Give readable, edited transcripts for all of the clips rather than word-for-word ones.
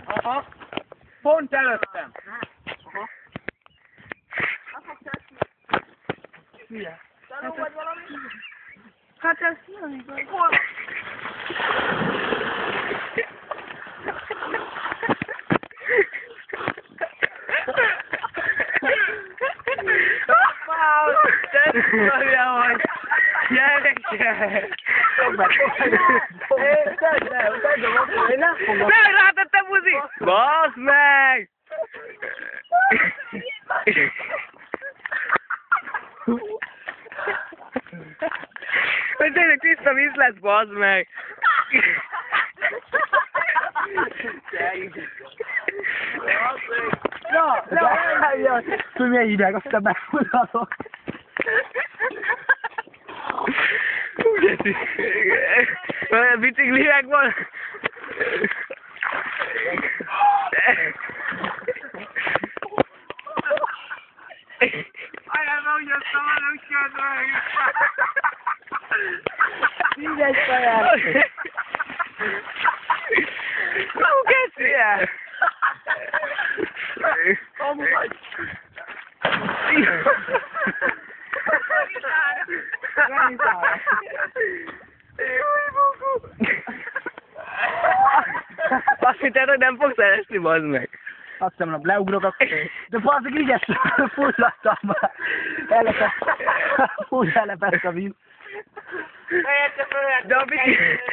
Aha. Pont előttem. Aha. Milyen? Tanul vagy valami? Hát ez nem igaz. Hol? Olyan vagy! Gyerekek! Nem rátettem, buzi! Basz meg! Hogy tényleg tiszta víz lesz, basz meg! Na, tudj milyen hideg, aztán megfulladok. Olyan bicikliek van. Ajánlom, hogy azt a nem kell meg. Mindegy saját. Hú, kezdje! Amúgy. Azt hitted, hogy nem fogsz elesni, bazd meg. Azt hiszem, leugrok akkor. De bazdmeg így ezt fulladtam már. Ellepett a víz. Helyette fölhet. De a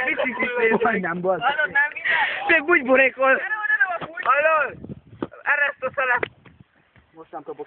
biciklit Majdnem, bazd. Hallod, nem minden? te bugyborékol. Ne, ne, ne, ne, Hallod? Ereszt a szelet. Most nem kapok.